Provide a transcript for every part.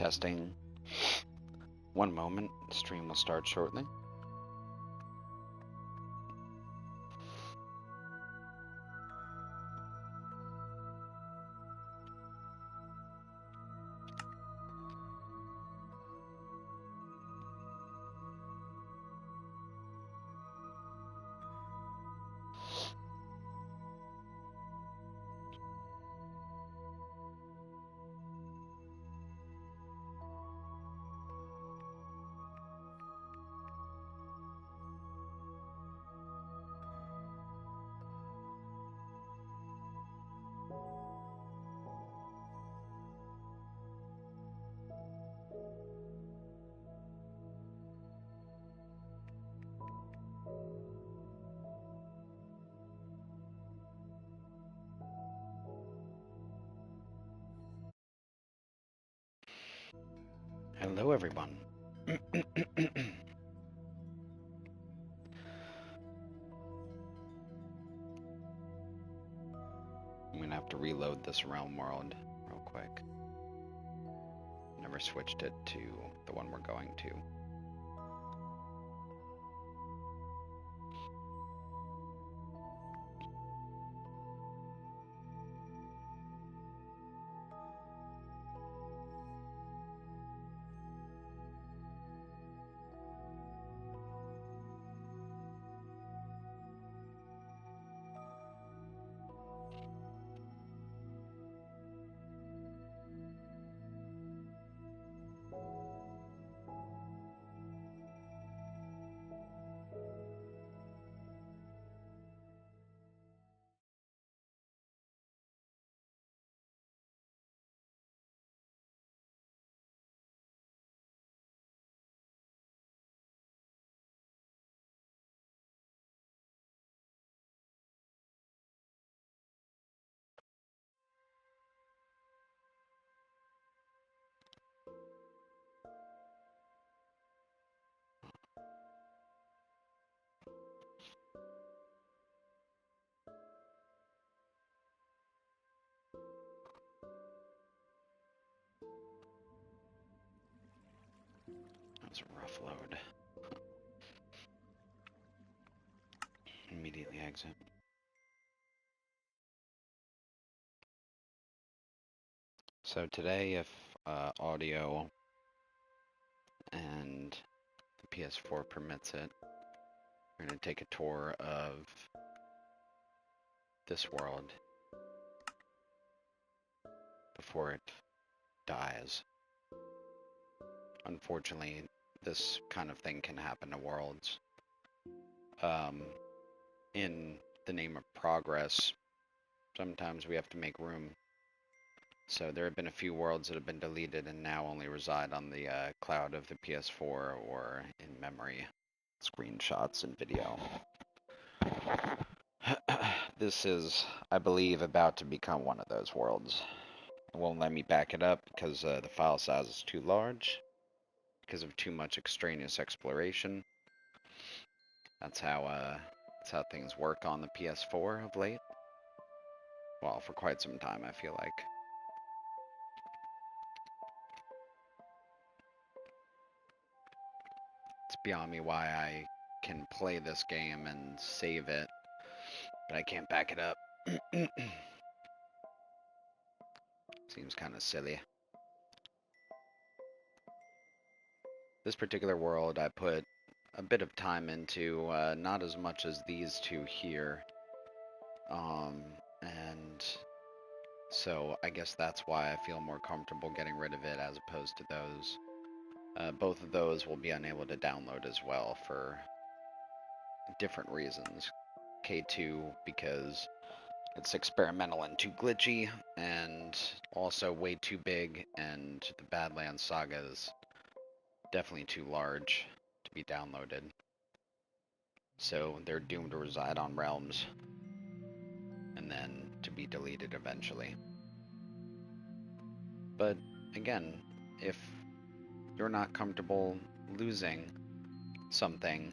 Testing. One moment, stream will start shortly. Hello, everyone. I'm gonna have to reload this realm world real quick. Never switched it to the one we're going to. That's a rough load. Immediately exit. So today, if audio and the PS4 permits it, we're going to take a tour of this world before it dies. Unfortunately, this kind of thing can happen to worlds. In the name of progress, sometimes we have to make room. So there have been a few worlds that have been deleted and now only reside on the cloud of the PS4 or in memory screenshots and video. This is, I believe, about to become one of those worlds. It won't let me back it up because the file size is too large, because of too much extraneous exploration. That's how things work on the PS4 of late. Well, for quite some time, I feel like. It's beyond me why I can play this game and save it, but I can't back it up. Seems kind of silly. This particular world I put a bit of time into, not as much as these two here. And so I guess that's why I feel more comfortable getting rid of it as opposed to those. Both of those will be unable to download as well for different reasons. K2 because it's experimental and too glitchy, and also way too big, and the Badlands Saga is definitely too large to be downloaded. So they're doomed to reside on realms, and then to be deleted eventually. But again, if you're not comfortable losing something,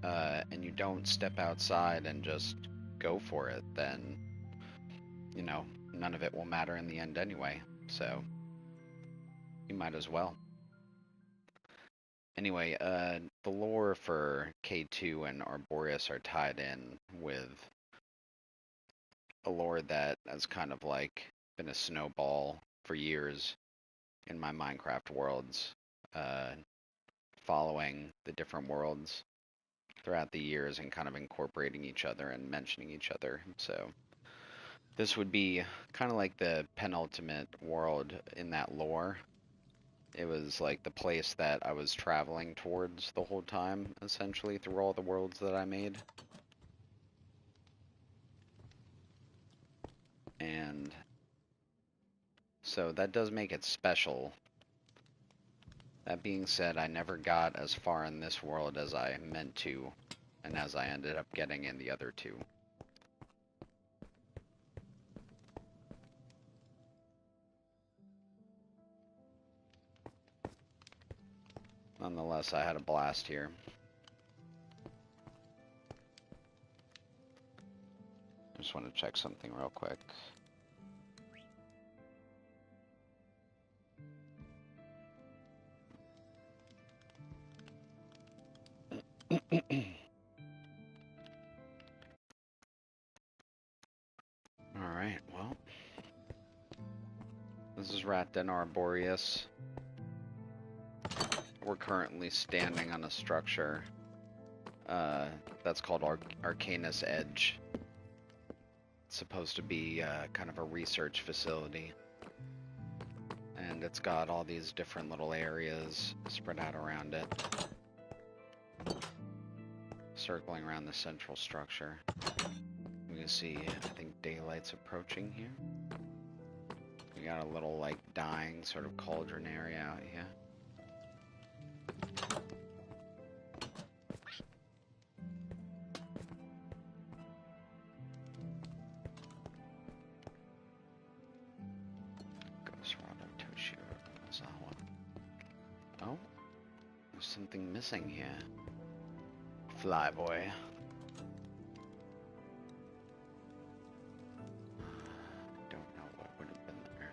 and you don't step outside and just go for it, then, you know, none of it will matter in the end anyway. So You might as well. Anyway, the lore for K2 and Arboreus are tied in with a lore that has kind of like been a snowball for years in my Minecraft worlds, following the different worlds throughout the years and kind of incorporating each other and mentioning each other. So this would be kind of like the penultimate world in that lore. It was like the place that I was traveling towards the whole time, essentially, through all the worlds that I made. And so that does make it special. That being said, I never got as far in this world as I meant to, and as I ended up getting in the other two. Nonetheless, I had a blast here. I just want to check something real quick. Alright, well. This is Arboreus. We're currently standing on a structure that's called Arcanus Edge. It's supposed to be kind of a research facility. And it's got all these different little areas spread out around it. Circling around the central structure. You can see, I think daylight's approaching here. We got a little, like, dying sort of cauldron area out here. Oh, there's something missing here. Flyboy. Don't know what would have been there.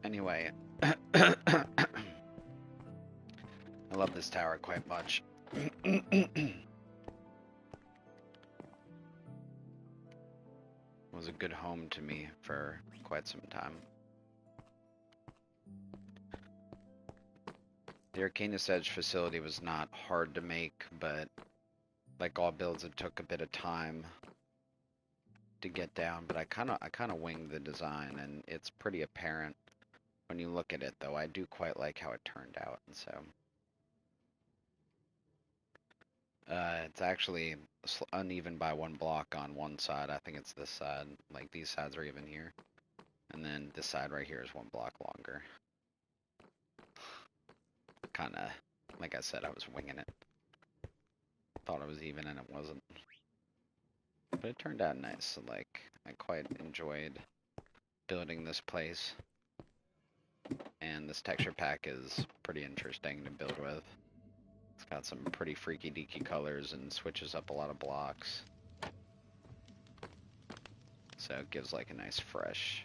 Anyway, I love this tower quite much. Was a good home to me for quite some time. The Arcanus Edge facility was not hard to make, but like all builds, it took a bit of time to get down. But I kind of winged the design, and it's pretty apparent when you look at it. Though I do quite like how it turned out, and so it's actually uneven by one block on one side. I think it's this side. Like these sides are even here, and then this side right here is one block longer. Kind of, like I said, I was winging it. Thought it was even and it wasn't. But it turned out nice. Like, I quite enjoyed building this place. And this texture pack is pretty interesting to build with. It's got some pretty freaky deaky colors and switches up a lot of blocks. So it gives like a nice fresh...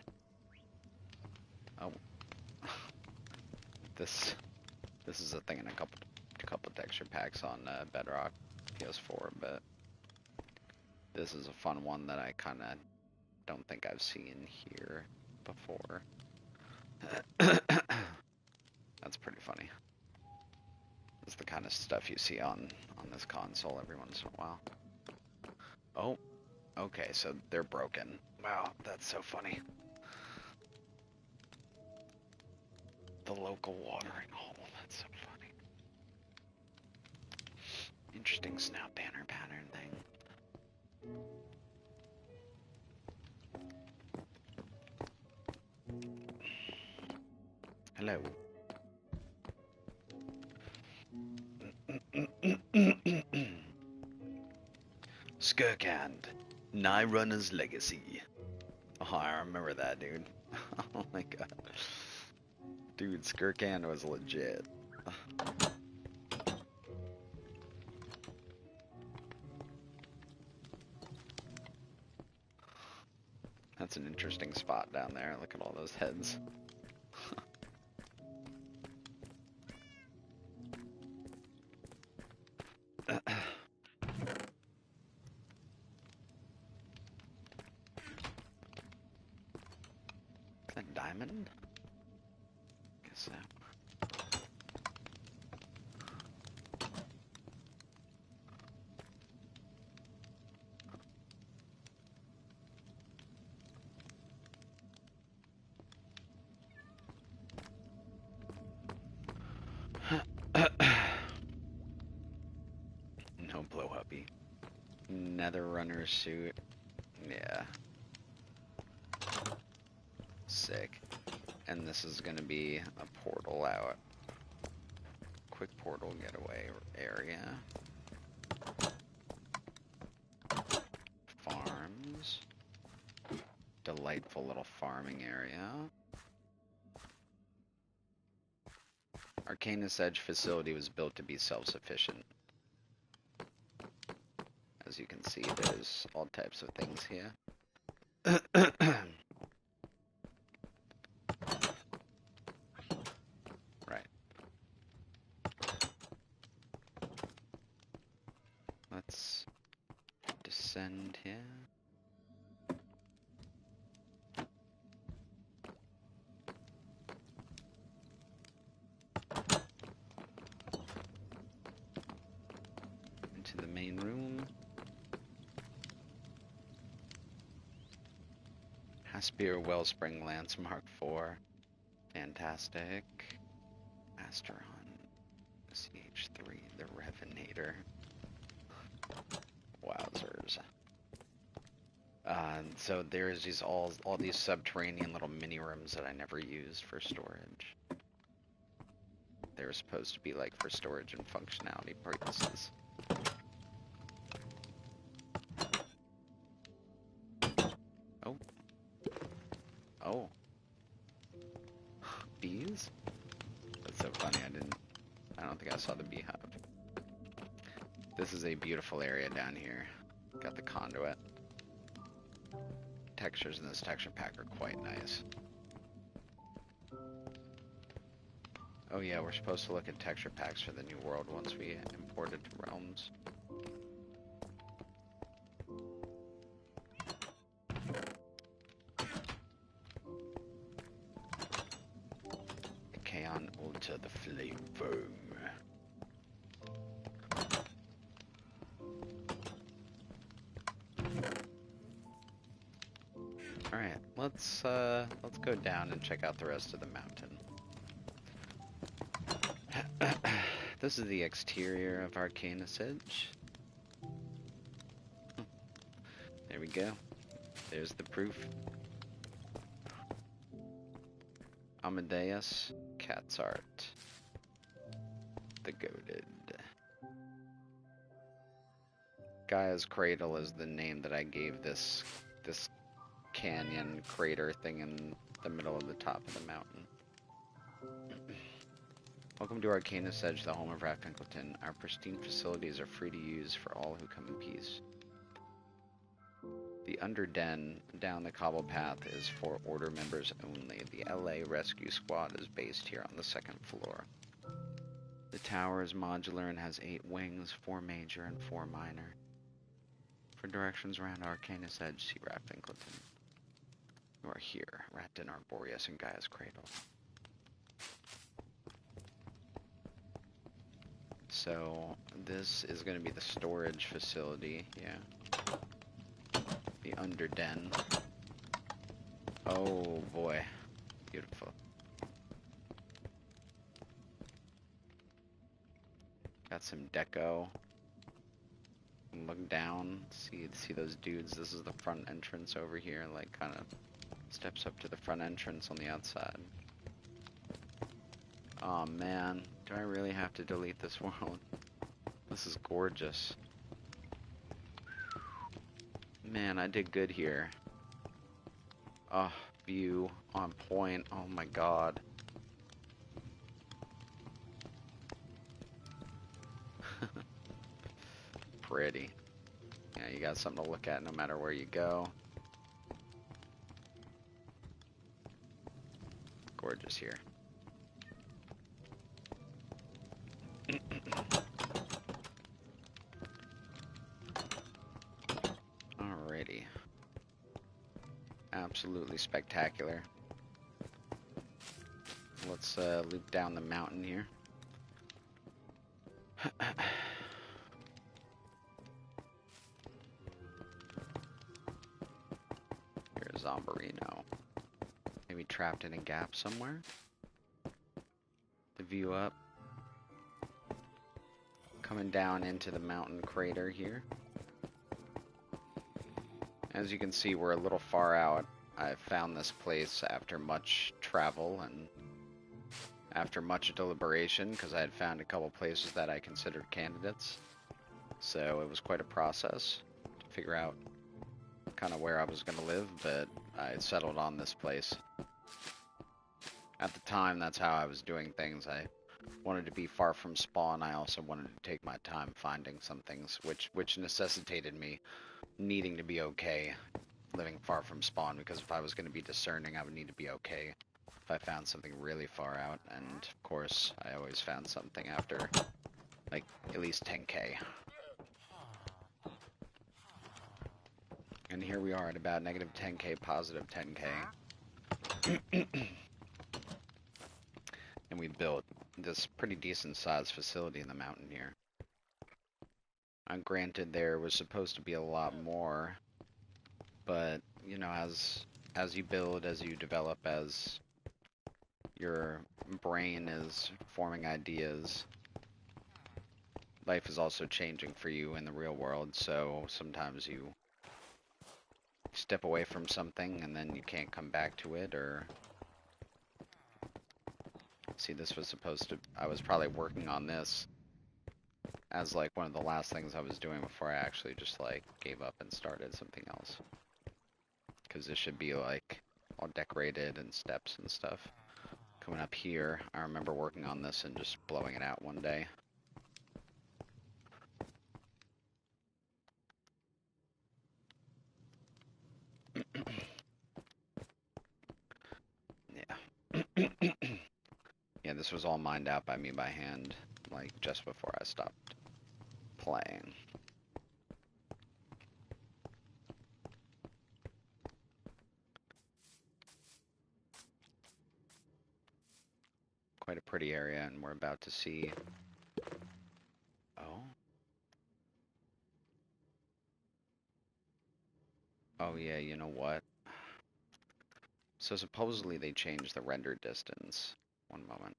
Oh. This is a thing in a couple texture packs on Bedrock PS4, but this is a fun one that I kind of don't think I've seen here before. That's pretty funny. It's the kind of stuff you see on this console every once in a while. Oh, okay, so they're broken. Wow, that's so funny. The local watering hole, that's so funny. Interesting snout banner pattern thing. Hello. Skirkhand, Nighrunner's Legacy. Oh, I remember that, dude. Oh my god. Dude, Skirkhand was legit. That's an interesting spot down there. Look at all those heads. Is that diamond? Guess so. No blow uppy. Nether runner suit. Yeah. Sick. And this is gonna be a portal out. Quick portal getaway area. Farms. Delightful little farming area. Arcanus Edge facility was built to be self-sufficient. As you can see, there's all types of things here. Right. Let's descend here. Into the main room. Haspir Wellspring Lance Mark IV. Fantastic. Asteron. CH3, the Revenator. Wowzers. So there's all these subterranean little mini rooms that I never used for storage. They were supposed to be like for storage and functionality purposes. Oh. Oh. Bees? That's so funny, I don't think I saw the beehive. This is a beautiful area down here. Got the conduit. Textures in this texture pack are quite nice. Oh yeah, we're supposed to look at texture packs for the new world once we import it to Realms. Kaon Ulta, the Flame Foam. Alright, let's go down and check out the rest of the mountain. This is the exterior of Arcanus Edge. There we go. There's the proof. Amadeus, Cat's Art. The Goated. Gaia's Cradle is the name that I gave this canyon crater thing in the middle of the top of the mountain. Welcome to Arcanus Edge, the home of Ratfinkleton. Our pristine facilities are free to use for all who come in peace. The Underden down the cobble path is for Order members only. The LA Rescue Squad is based here on the second floor. The tower is modular and has 8 wings, 4 major and 4 minor. For directions around Arcanus Edge, see Ratfinkleton. You are here, wrapped in Arboreus and Gaia's Cradle. So, this is going to be the storage facility, yeah. The Underden. Oh boy, beautiful. Got some deco. Look down, see those dudes. This is the front entrance over here, like kind of steps up to the front entrance on the outside. Oh man, do I really have to delete this world? This is gorgeous. Man, I did good here. Oh, view on point. Oh my god. Pretty. Yeah, you got something to look at no matter where you go. gorgeous here. Alrighty. Absolutely spectacular. Let's loop down the mountain here. Here's Arboreus. Maybe trapped in a gap somewhere. The view up. Coming down into the mountain crater here. As you can see, we're a little far out. I found this place after much travel and after much deliberation, because I had found a couple places that I considered candidates. So it was quite a process to figure out kind of where I was going to live, but I settled on this place. At the time, that's how I was doing things. I wanted to be far from spawn. I also wanted to take my time finding some things, which necessitated me needing to be okay living far from spawn, because if I was going to be discerning, I would need to be okay if I found something really far out. And of course, I always found something after like at least 10k. And here we are at about negative 10k, positive 10k. And we built this pretty decent sized facility in the mountain here. Granted, there was supposed to be a lot more, but you know, as you build, as you develop, as your brain is forming ideas, life is also changing for you in the real world. So sometimes you step away from something and then you can't come back to it. Or see, this was supposed to, I was probably working on this as like one of the last things I was doing before I actually just like gave up and started something else, because this should be like all decorated and steps and stuff. Coming up here, I remember working on this and just blowing it out one day. Yeah. Yeah, this was all mined out by me by hand, like just before I stopped playing. Quite a pretty area, and we're about to see... Oh? Oh yeah, you know what? So supposedly they changed the render distance. One moment.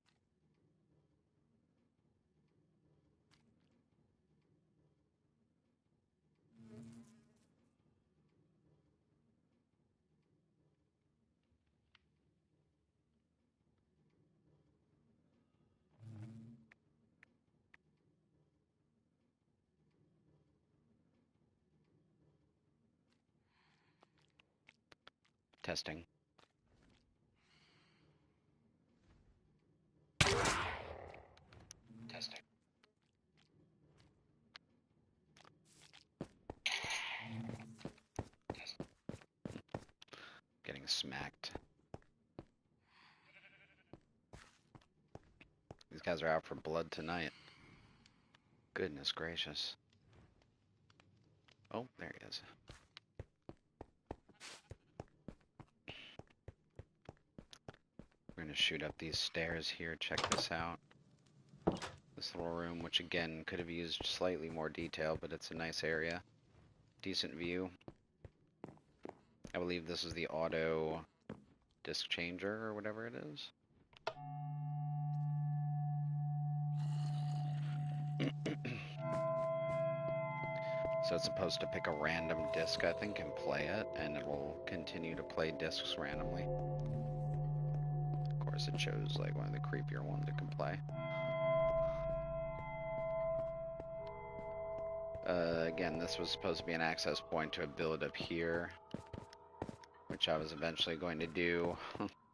Testing. Testing. Getting smacked. These guys are out for blood tonight. Goodness gracious. Oh, there he is. We're gonna shoot up these stairs here. Check this out. This little room, which again could have used slightly more detail, but it's a nice area. Decent view. I believe this is the auto disc changer or whatever it is. So it's supposed to pick a random disc, I think, and play it, and it will continue to play discs randomly. Of course, it chose like one of the creepier ones it can play. Again, this was supposed to be an access point to a build up here, which I was eventually going to do,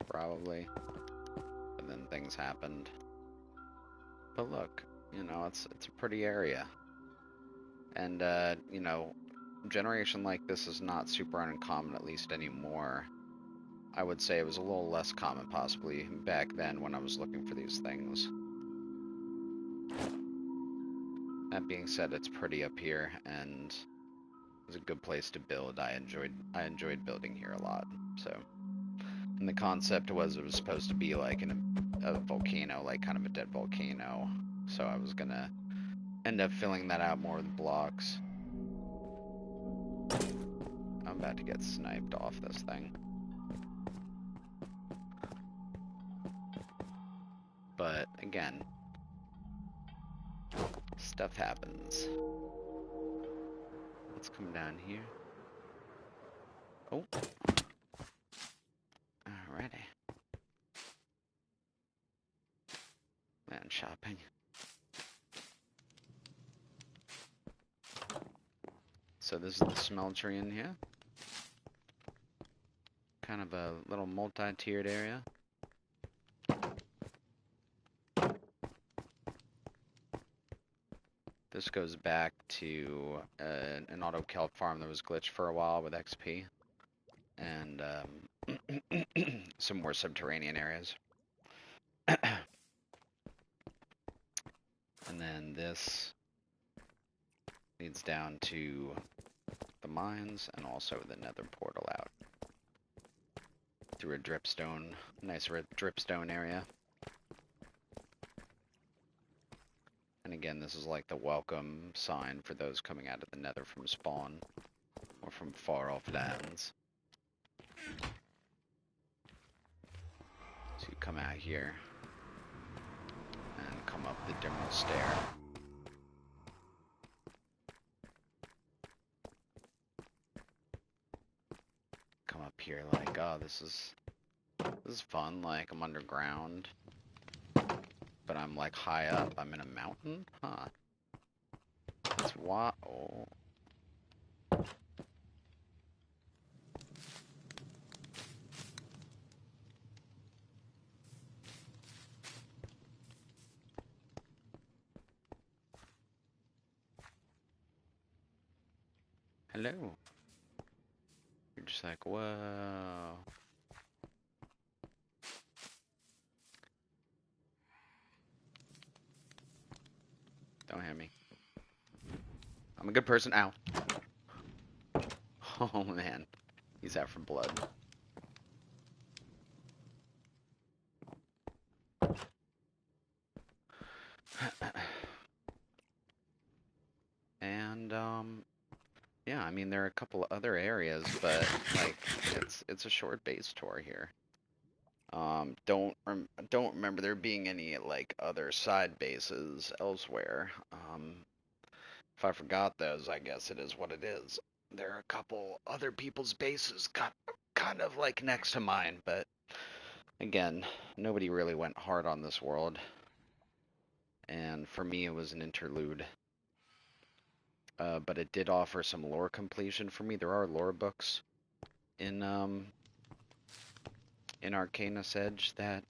probably. But then things happened. But look, you know, it's a pretty area. And, you know, generation like this is not super uncommon, at least anymore. I would say it was a little less common possibly back then when I was looking for these things. That being said, it's pretty up here and it was a good place to build. I enjoyed building here a lot. So, and the concept was it was supposed to be like a volcano, like kind of a dead volcano. So I was gonna end up filling that out more with blocks. I'm about to get sniped off this thing. But again, stuff happens. Let's come down here. Oh. Alrighty. Man, shopping. So this is the smeltery in here. Kind of a little multi-tiered area. This goes back to an auto kelp farm that was glitched for a while with XP. And some more subterranean areas. And then this leads down to the mines and also the nether portal out. Through a dripstone, nice dripstone area. And again, this is like the welcome sign for those coming out of the nether from spawn or from far off lands. So you come out here and come up the Dimmerl stair. Come up here like, oh, this is fun, like I'm underground. But I'm like high up, I'm in a mountain? Huh. That's why. Oh. Hello. You're just like, whoa. Don't hit me. I'm a good person. Ow. Oh man. He's out for blood. And yeah, I mean there are a couple of other areas, but like it's a short base tour here. Don't remember there being any like other side bases elsewhere. If I forgot those, I guess it is what it is. There are a couple other people's bases kind of like next to mine, but again, nobody really went hard on this world. And for me, it was an interlude. But it did offer some lore completion for me. There are lore books in Arcanus Edge that,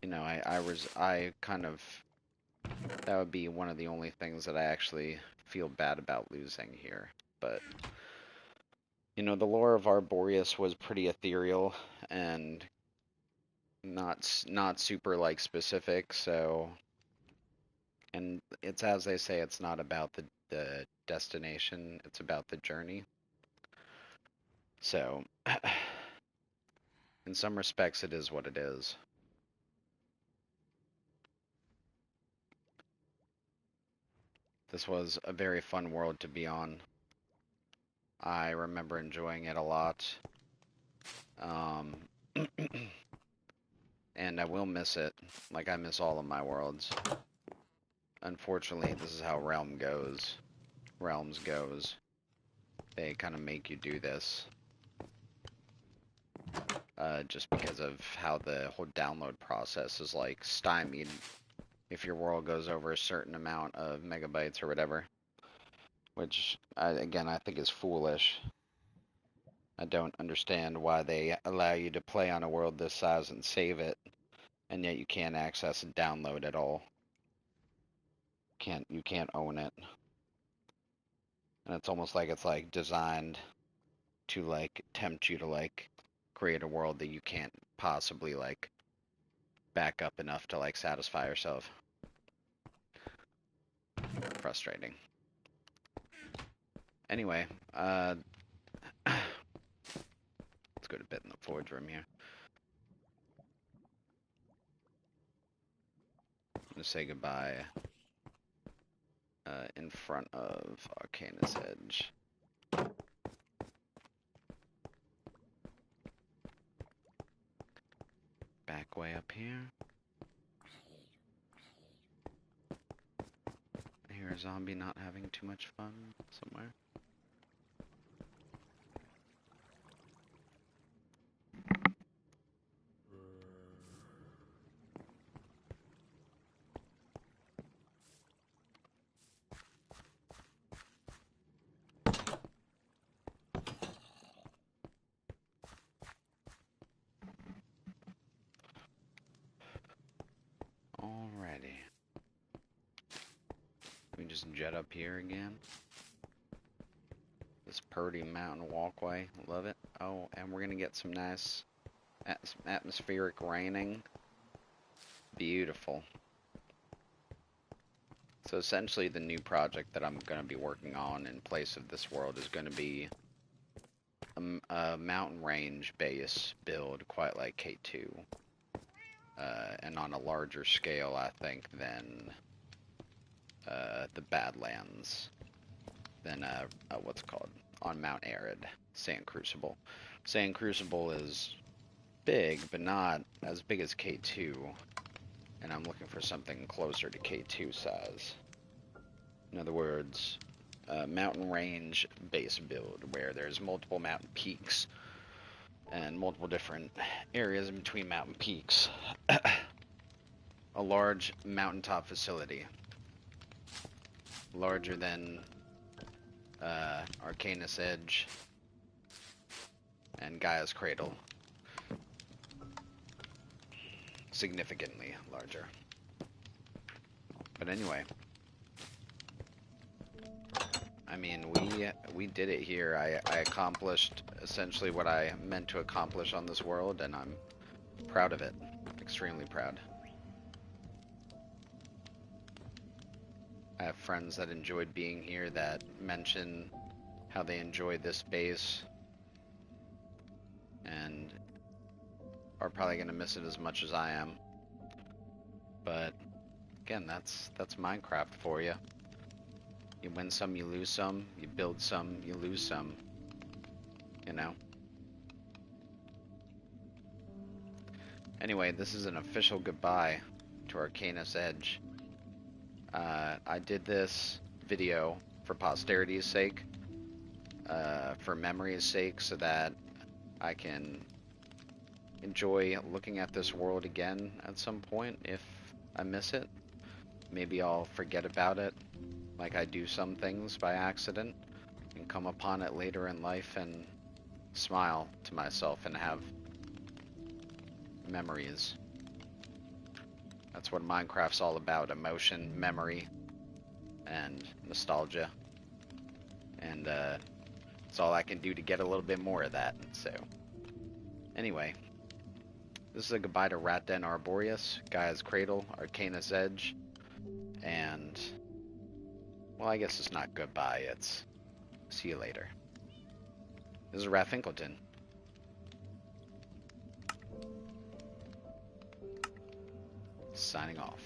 you know, I kind of, that would be one of the only things that I actually feel bad about losing here. But, you know, the lore of Arboreus was pretty ethereal and not super like specific, so, and it's as they say, it's not about the destination, it's about the journey. So, in some respects, it is what it is. This was a very fun world to be on. I remember enjoying it a lot. And I will miss it, like I miss all of my worlds. Unfortunately, this is how Realms goes. They kind of make you do this. Just because of how the whole download process is like stymied if your world goes over a certain amount of megabytes or whatever. Which, again, I think is foolish. I don't understand why they allow you to play on a world this size and save it, and yet you can't access and download at all. You can't own it. And it's almost like it's like designed to like tempt you to like create a world that you can't possibly like back up enough to like satisfy yourself. Frustrating. Anyway, let's go to bed in the forge room here. I'm gonna say goodbye in front of Arcanus Edge. Back way up here. I hear a zombie not having too much fun somewhere. Alrighty. We just jet up here again. This purdy mountain walkway, love it. Oh, and we're gonna get some nice atmospheric raining. Beautiful. So essentially the new project that I'm gonna be working on in place of this world is gonna be a mountain range base build, quite like K2. And on a larger scale, I think, than the Badlands, than what's it called, on Mount Arid, Sand Crucible. Sand Crucible is big, but not as big as K2, and I'm looking for something closer to K2 size. In other words, mountain range base build, where there's multiple mountain peaks and multiple different areas in between mountain peaks. A large mountaintop facility, larger than Arcanus Edge and Gaia's Cradle. Significantly larger. But anyway, I mean, we did it here. I accomplished essentially what I meant to accomplish on this world, and I'm proud of it. Extremely proud. I have friends that enjoyed being here that mention how they enjoyed this base and are probably going to miss it as much as I am. But again, that's Minecraft for you. You win some, you lose some. You build some, you lose some. You know? Anyway, this is an official goodbye to Arcanus Edge. I did this video for posterity's sake, for memory's sake, so that I can enjoy looking at this world again at some point if I miss it. Maybe I'll forget about it, like I do some things by accident, and come upon it later in life and smile to myself and have memories. That's what Minecraft's all about: emotion, memory, and nostalgia. And it's all I can do to get a little bit more of that. So, anyway, this is a goodbye to Rat Den Arboreus, Gaia's Cradle, Arcanus Edge, and, well, I guess it's not goodbye, it's see you later. This is Ratfinkleton. Signing off.